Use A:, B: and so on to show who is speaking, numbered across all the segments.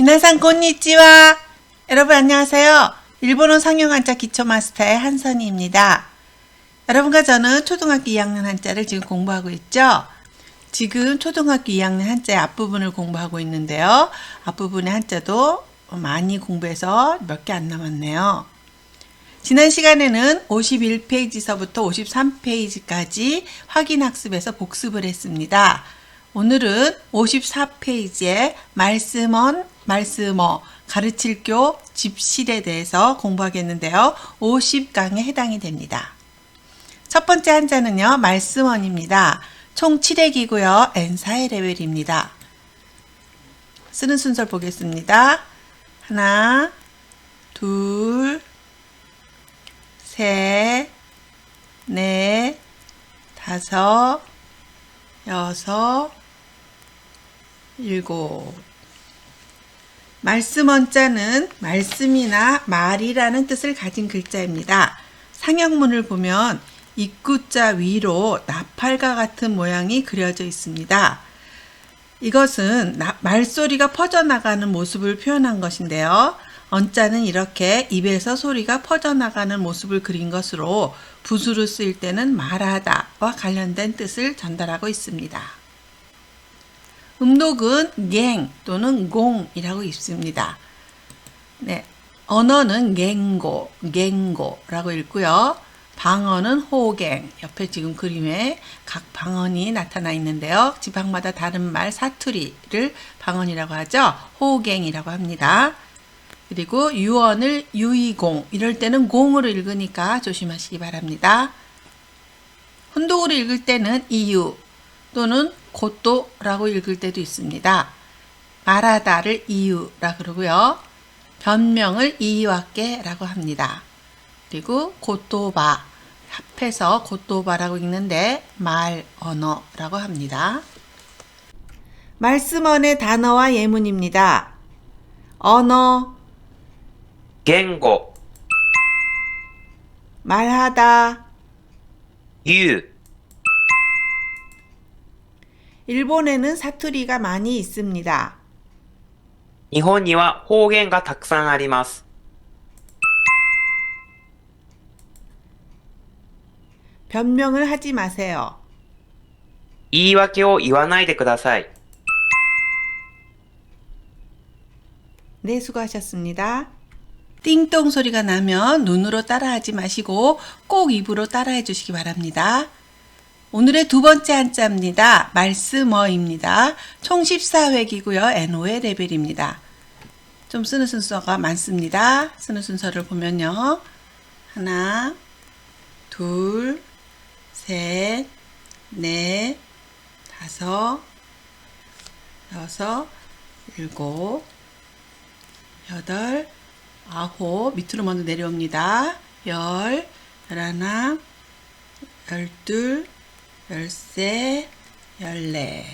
A: 미나상 곤니찌와. 여러분 안녕하세요. 일본어 상용 한자 기초 마스터의 한선희입니다. 여러분과 저는 초등학교 2학년 한자를 지금 공부하고 있죠. 지금 초등학교 2학년 한자의 앞부분을 공부하고 있는데요. 앞부분의 한자도 많이 공부해서 몇 개 안 남았네요. 지난 시간에는 51페이지서부터 53페이지까지 확인학습에서 복습을 했습니다. 오늘은 54페이지에 말씀어, 가르칠교, 집실에 대해서 공부하겠는데요. 50강에 해당이 됩니다. 첫 번째 한자는요, 말씀원입니다. 총 7회이고요. N4의 레벨입니다. 쓰는 순서를 보겠습니다. 하나, 둘, 셋, 넷, 다섯, 여섯, 일곱. 말씀원자는 말씀이나 말이라는 뜻을 가진 글자입니다. 상형문을 보면 입구자 위로 나팔과 같은 모양이 그려져 있습니다. 이것은 말소리가 퍼져나가는 모습을 표현한 것인데요. 언자는 이렇게 입에서 소리가 퍼져나가는 모습을 그린 것으로 부수로 쓰일 때는 말하다와 관련된 뜻을 전달하고 있습니다. 음독은 갱 또는 공이라고 읽습니다. 네, 언어는 갱고라고 읽고요. 방언은 호갱, 옆에 지금 그림에 각 방언이 나타나 있는데요. 지방마다 다른 말 사투리를 방언이라고 하죠. 호갱이라고 합니다. 그리고 유언을 유이공, 이럴 때는 공으로 읽으니까 조심하시기 바랍니다. 혼독으로 읽을 때는 이유 또는 고또라고 읽을 때도 있습니다. 말하다를 이유라 그러고요. 변명을 이유하게라고 합니다. 그리고 고또바, 합해서 고또바라고 읽는데 말, 언어라고 합니다. 말씀언의 단어와 예문입니다. 언어,
B: 言語
A: 말하다,
B: 言う
A: 일본에는 사투리가 많이 있습니다.
B: 日本には方言がたくさんあります。
A: 변명을 하지 마세요.
B: 言い訳を言わないでください。
A: 네, 수고하셨습니다. 띵동 소리가 나면 눈으로 따라하지 마시고 꼭 입으로 따라해 주시기 바랍니다. 오늘의 두 번째 한자입니다. 말씀어입니다. 총 14회이고요. N5의 레벨입니다. 좀 쓰는 순서가 많습니다. 쓰는 순서를 보면요. 하나, 둘, 셋, 넷, 다섯, 여섯, 일곱, 여덟, 아홉, 밑으로 먼저 내려옵니다. 열, 열하나, 열둘, 열세, 열네.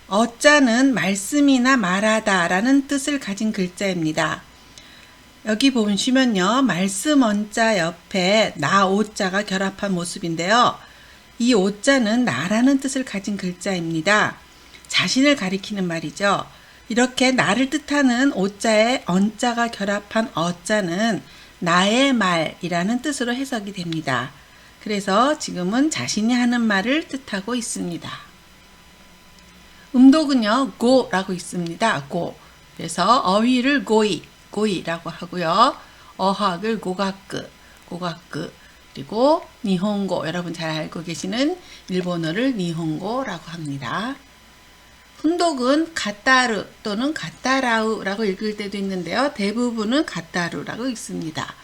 A: 어자는 말씀이나 말하다 라는 뜻을 가진 글자입니다. 여기 보시면요. 말씀 언자 옆에 나 오자가 결합한 모습인데요. 이 오자는 나라는 뜻을 가진 글자입니다. 자신을 가리키는 말이죠. 이렇게 나를 뜻하는 오자에 언자가 결합한 어자는 나의 말이라는 뜻으로 해석이 됩니다. 그래서 지금은 자신이 하는 말을 뜻하고 있습니다. 음독은요, 고라고 있습니다. 고. 그래서 어휘를 고이라고 하고요. 어학을 고가끄, 그리고 니혼고, 여러분 잘 알고 계시는 일본어를 니혼고라고 합니다. 훈독은 가따르 또는 가따라우라고 읽을 때도 있는데요. 대부분은 가따루라고 읽습니다.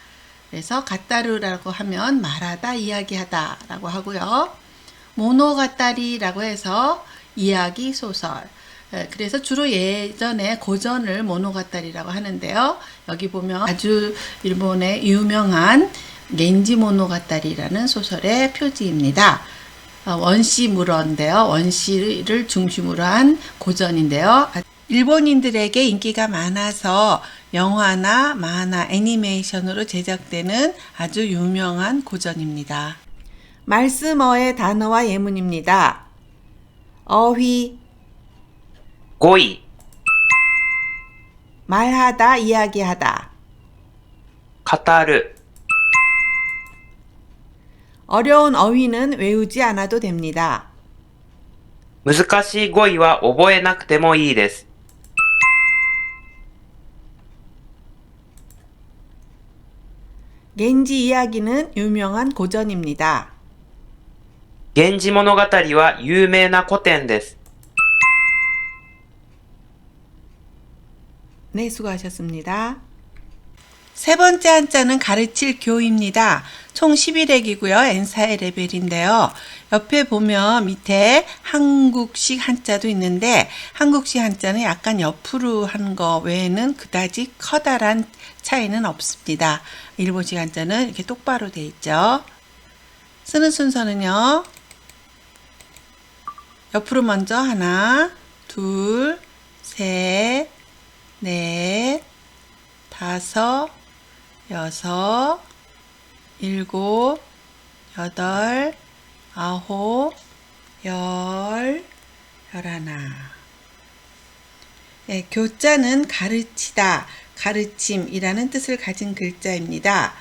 A: 그래서 가따루라고 하면 말하다, 이야기하다 라고 하고요. 모노가따리라고 해서 이야기, 소설. 그래서 주로 예전에 고전을 모노가따리라고 하는데요. 여기 보면 아주 일본의 유명한 겐지 모노가따리라는 소설의 표지입니다. 원시물어인데요. 원시를 중심으로 한 고전인데요. 일본인들에게 인기가 많아서 영화나 만화, 애니메이션으로 제작되는 아주 유명한 고전입니다. 말씀어의 단어와 예문입니다. 어휘,
B: 語彙
A: 말하다, 이야기하다.
B: 語る、
A: 어려운 어휘는 외우지 않아도 됩니다.
B: 難しい語彙は覚えなくてもいいです。
A: 겐지 이야기는 유명한 고전입니다.
B: 源氏物語は有名な古典です。
A: 네, 수고하셨습니다. 세 번째 한자는 가르칠 교입니다. 총 11액이고요. N4의 레벨인데요. 옆에 보면 밑에 한국식 한자도 있는데 한국식 한자는 약간 옆으로 한 거 외에는 그다지 커다란 차이는 없습니다. 일본식 한자는 이렇게 똑바로 돼 있죠. 쓰는 순서는요. 옆으로 먼저 하나, 둘, 셋, 넷, 다섯, 여섯, 일곱, 여덟, 아홉, 열, 열하나. 네, 교자는 가르치다, 가르침이라는 뜻을 가진 글자입니다.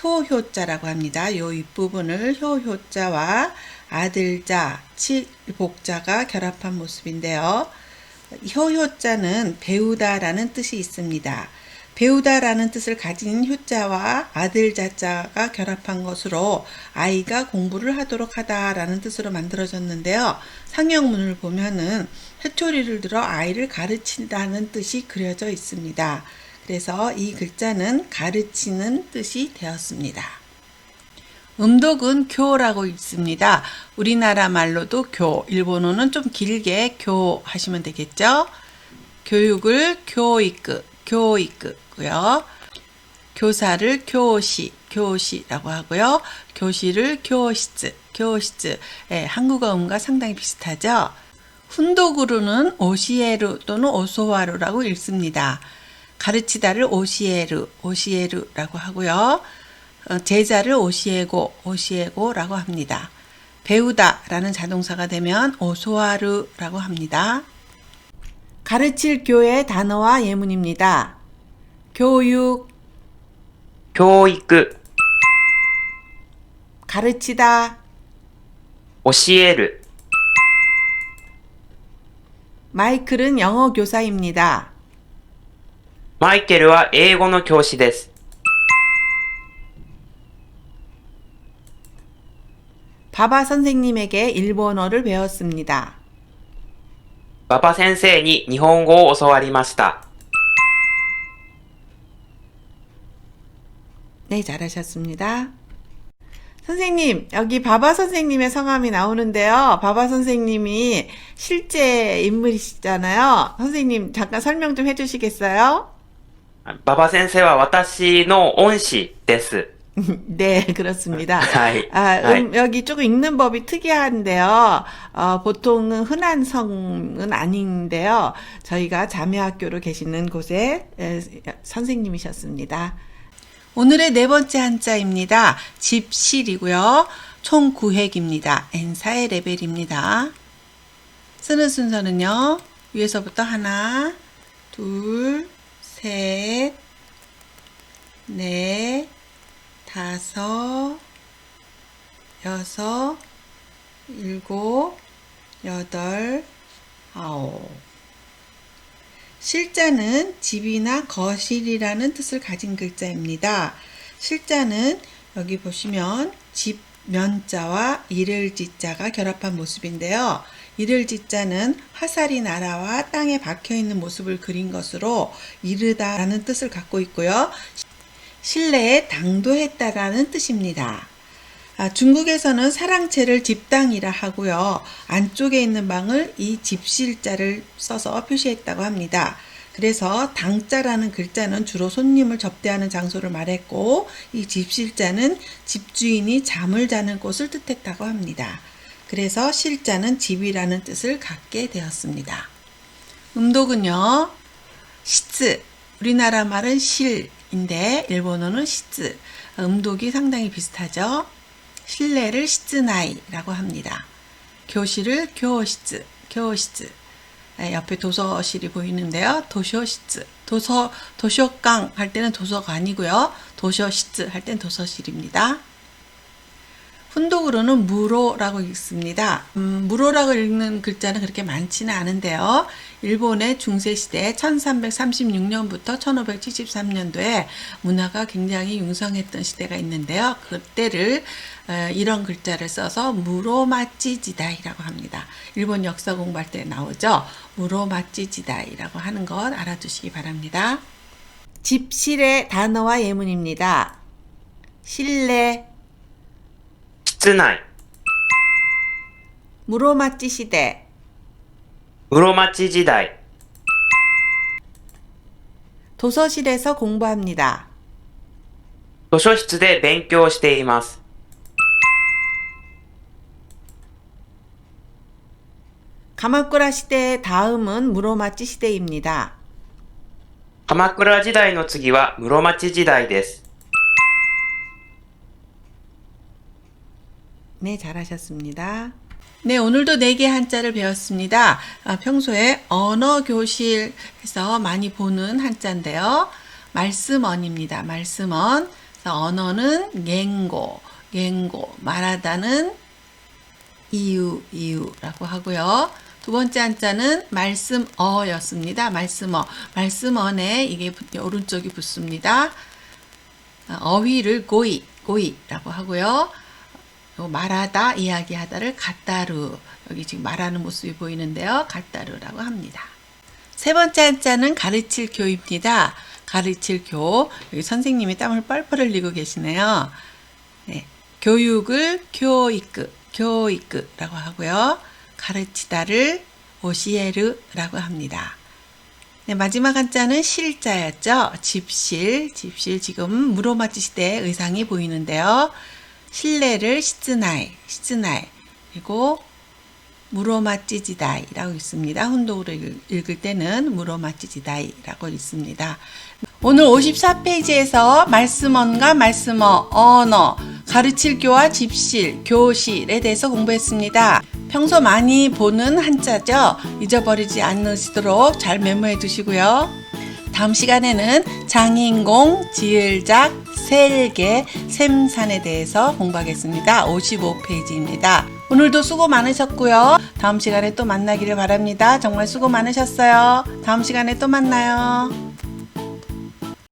A: 효효자라고 합니다. 요 윗부분을 효효자와 아들자, 칠복자가 결합한 모습인데요. 효효자는 배우다라는 뜻이 있습니다. 배우다라는 뜻을 가진 효자와 아들자자가 결합한 것으로 아이가 공부를 하도록 하다라는 뜻으로 만들어졌는데요. 상형문을 보면은 회초리를 들어 아이를 가르친다는 뜻이 그려져 있습니다. 그래서 이 글자는 가르치는 뜻이 되었습니다. 음독은 교라고 읽습니다. 우리나라 말로도 교, 일본어는 좀 길게 교 하시면 되겠죠. 교육을 교이크, 교이크고요. 교사를 교시, 교시라고 하고요. 교실을 교시츠, 교시츠. 예, 한국어 음과 상당히 비슷하죠. 훈독으로는 오시에루 또는 오소와루라고 읽습니다. 가르치다를 오시에루, 오시에루라고 하고요. 제자를 오시에고, 오시에고라고 합니다. 배우다라는 자동사가 되면 오소와루라고 합니다. 가르칠 교의 단어와 예문입니다. 교육,
B: 教育、
A: 가르치다,
B: 教える、
A: 마이클은 영어 교사입니다.
B: マイケルは英語の教師です。
A: 바바 선생님에게 일본어를 배웠습니다.
B: 馬場先生に日本語を教わりました。
A: 네, 잘하셨습니다. 선생님, 여기 바바 선생님의 성함이 나오는데요. 바바 선생님이 실제 인물이시잖아요. 선생님, 잠깐 설명 좀 해주시겠어요?
B: 馬場先生は私の恩師です。
A: 네, 그렇습니다.
B: はい。
A: 아,
B: はい。
A: 여기 조금 읽는 법이 특이한데요. 보통은 흔한 성은 아닌데요. 저희가 자매학교로 계시는 곳에 선생님이셨습니다. 오늘의 네 번째 한자입니다. 집실이고요. 총 9획입니다. N4의 레벨입니다. 쓰는 순서는요. 위에서부터 하나, 둘, 셋, 넷, 다섯, 여섯, 일곱, 여덟, 아홉. 실자는 집이나 거실이라는 뜻을 가진 글자입니다. 실자는 여기 보시면 집 면자와 이를 지자가 결합한 모습인데요. 이를 지자는 화살이 날아와 땅에 박혀 있는 모습을 그린 것으로 이르다라는 뜻을 갖고 있고요. 실내에 당도했다라는 뜻입니다. 중국에서는 사랑채를 집당이라 하고요. 안쪽에 있는 방을 이 집실자를 써서 표시했다고 합니다. 그래서 당자라는 글자는 주로 손님을 접대하는 장소를 말했고 이 집실자는 집주인이 잠을 자는 곳을 뜻했다고 합니다. 그래서 실자는 집이라는 뜻을 갖게 되었습니다. 음독은요. 시츠, 우리나라 말은 실인데 일본어는 시츠, 음독이 상당히 비슷하죠. 실내를 시츠나이라고 합니다. 교실을 교시츠, 교시츠. 옆에 도서실이 보이는데요. 도쇼시츠, 도서관 할 때는 도서관이고요. 도서시츠 할 때는 도서실입니다. 훈독으로는 무로라고 읽습니다. 무로라고 읽는 글자는 그렇게 많지는 않은데요. 일본의 중세시대 1336년부터 1573년도에 문화가 굉장히 융성했던 시대가 있는데요. 그때를 이런 글자를 써서 무로마찌지다이라고 합니다. 일본 역사 공부할 때 나오죠. 무로마찌지다이라고 하는 것 알아두시기 바랍니다. 집실의 단어와 예문입니다. 실내,
B: 室内、
A: 무로마찌 시대,
B: 室町時代、
A: 도서실에서 공부합니다.
B: 図書室で勉強しています。
A: 가마쿠라 시대의 다음은 무로마찌 시대입니다.
B: 鎌倉時代の次は室町時代です。
A: 네, 잘하셨습니다. 네, 오늘도 4개 한자를 배웠습니다. 평소에 언어교실에서 많이 보는 한자인데요. 말씀언입니다. 말씀언. 언어는 갱고, 말하다는 이유라고 하고요. 두 번째 한자는 말씀어였습니다. 말씀언에 이게 오른쪽이 붙습니다. 어휘를 고이라고 하고요. 말하다, 이야기하다를 갓다루. 여기 지금 말하는 모습이 보이는데요. 갓다루라고 합니다. 세 번째 한자는 가르칠 교입니다. 가르칠 교. 여기 선생님이 땀을 뻘뻘 흘리고 계시네요. 네. 교육을 교이크라고 하고요. 가르치다를 오시에르라고 합니다. 네, 마지막 한자는 실자였죠. 집실 지금 무로마치 시대의 의상이 보이는데요. 실내를 시츠나이, 그리고 무로마찌지다이라고 있습니다. 훈독으로 읽을 때는 무로마찌지다이라고 읽습니다. 오늘 54페이지에서 말씀언과 말씀어, 언어, 가르칠 교와 집실, 교실에 대해서 공부했습니다. 평소 많이 보는 한자죠. 잊어버리지 않으시도록 잘 메모해 두시고요. 다음 시간에는 장인공, 지을작, 셀개, 샘산에 대해서 공부하겠습니다. 55페이지입니다. 오늘도 수고 많으셨고요. 다음 시간에 또 만나기를 바랍니다. 정말 수고 많으셨어요. 다음 시간에 또 만나요.